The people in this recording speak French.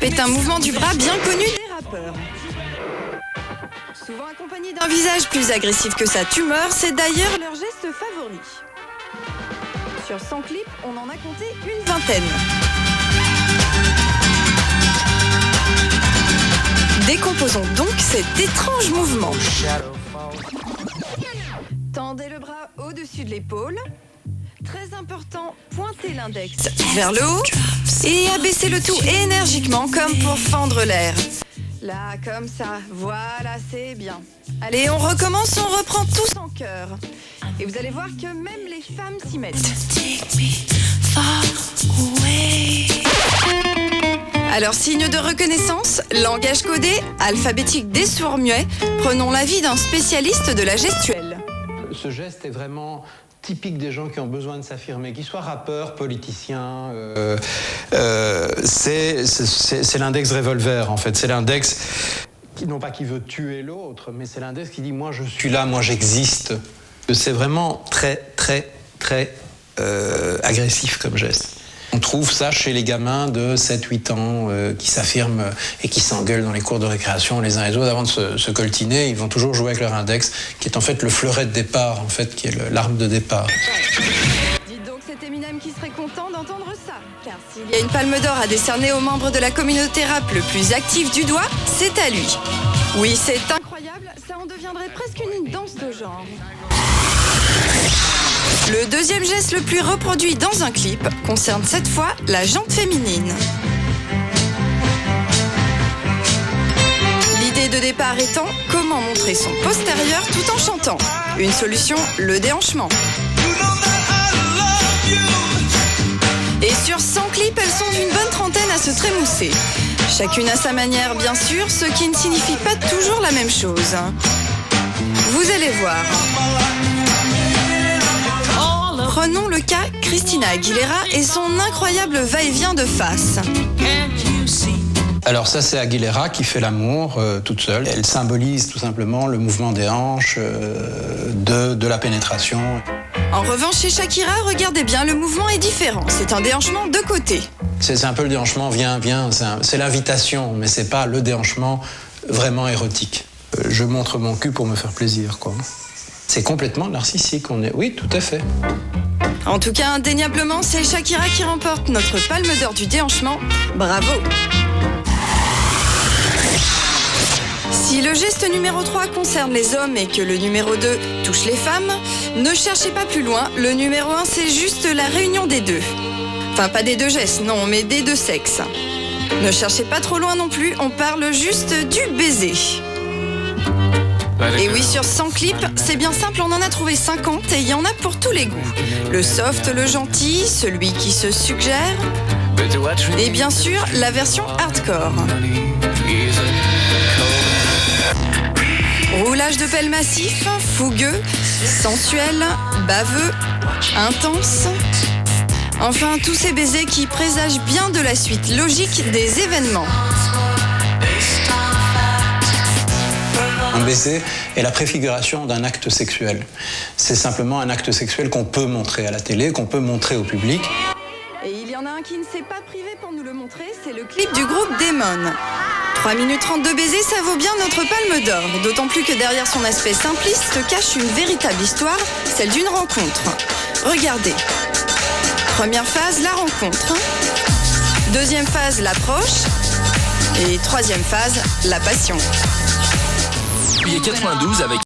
est un mouvement du bras bien connu des rappeurs. Souvent accompagné d'un visage plus agressif que sa tumeur, c'est d'ailleurs leur geste favori. Sur 100 clips, on en a compté une vingtaine. Décomposons donc cet étrange mouvement. Tendez le bras au-dessus de l'épaule. Très important, pointez l'index vers le haut et abaissez le tout énergiquement comme pour fendre l'air. Là, comme ça, voilà, c'est bien. Allez, on recommence, on reprend tous en chœur. Et vous allez voir que même les femmes s'y mettent. Alors, signe de reconnaissance, langage codé, alphabétique des sourds-muets, prenons l'avis d'un spécialiste de la gestuelle. Ce geste est vraiment typique des gens qui ont besoin de s'affirmer, qu'ils soient rappeurs, politiciens. C'est l'index revolver, en fait. C'est l'index, non pas qui veut tuer l'autre, mais c'est l'index qui dit « moi je suis là, moi j'existe ». C'est vraiment très, très, très agressif comme geste. On trouve ça chez les gamins de 7-8 ans qui s'affirment et qui s'engueulent dans les cours de récréation les uns les autres avant de se coltiner. Ils vont toujours jouer avec leur index, qui est en fait le fleuret de départ, en fait, qui est l'arme de départ. Dites donc cet Eminem qui serait content d'entendre ça. Car s'il y a une palme d'or à décerner aux membres de la communauté rap le plus actif du doigt, c'est à lui. Oui, c'est incroyable, ça en deviendrait presque une danse de genre. Le deuxième geste le plus reproduit dans un clip concerne cette fois la jante féminine. L'idée de départ étant comment montrer son postérieur tout en chantant. Une solution, le déhanchement. Et sur 100 clips, elles sont d'une bonne trentaine à se trémousser. Chacune à sa manière, bien sûr, ce qui ne signifie pas toujours la même chose. Vous allez voir. Prenons le cas Christina Aguilera et son incroyable va-et-vient de face. Alors ça, c'est Aguilera qui fait l'amour toute seule. Elle symbolise tout simplement le mouvement des hanches, de la pénétration. En revanche, chez Shakira, regardez bien, le mouvement est différent. C'est un déhanchement de côté. C'est un peu le déhanchement, viens, c'est l'invitation, mais c'est pas le déhanchement vraiment érotique. Je montre mon cul pour me faire plaisir, quoi. C'est complètement narcissique, oui, tout à fait. En tout cas, indéniablement, c'est Shakira qui remporte notre palme d'or du déhanchement. Bravo! Si le geste numéro 3 concerne les hommes et que le numéro 2 touche les femmes, ne cherchez pas plus loin, le numéro 1 c'est juste la réunion des deux. Enfin, pas des deux gestes, non, mais des deux sexes. Ne cherchez pas trop loin non plus, on parle juste du baiser. Et oui, sur 100 clips, c'est bien simple, on en a trouvé 50 et il y en a pour tous les goûts. Le soft, le gentil, celui qui se suggère, et bien sûr, la version hardcore. Roulage de pelle massif, fougueux, sensuel, baveux, intense. Enfin, tous ces baisers qui présagent bien de la suite logique des événements. Un baiser est la préfiguration d'un acte sexuel. C'est simplement un acte sexuel qu'on peut montrer à la télé, qu'on peut montrer au public. Et il y en a un qui ne s'est pas privé pour nous le montrer, c'est le clip du groupe Damon. 3 minutes 30 de baiser, ça vaut bien notre palme d'or. D'autant plus que derrière son aspect simpliste se cache une véritable histoire, celle d'une rencontre. Regardez. Première phase, la rencontre. Deuxième phase, l'approche. Et troisième phase, la passion. Il est 92 avec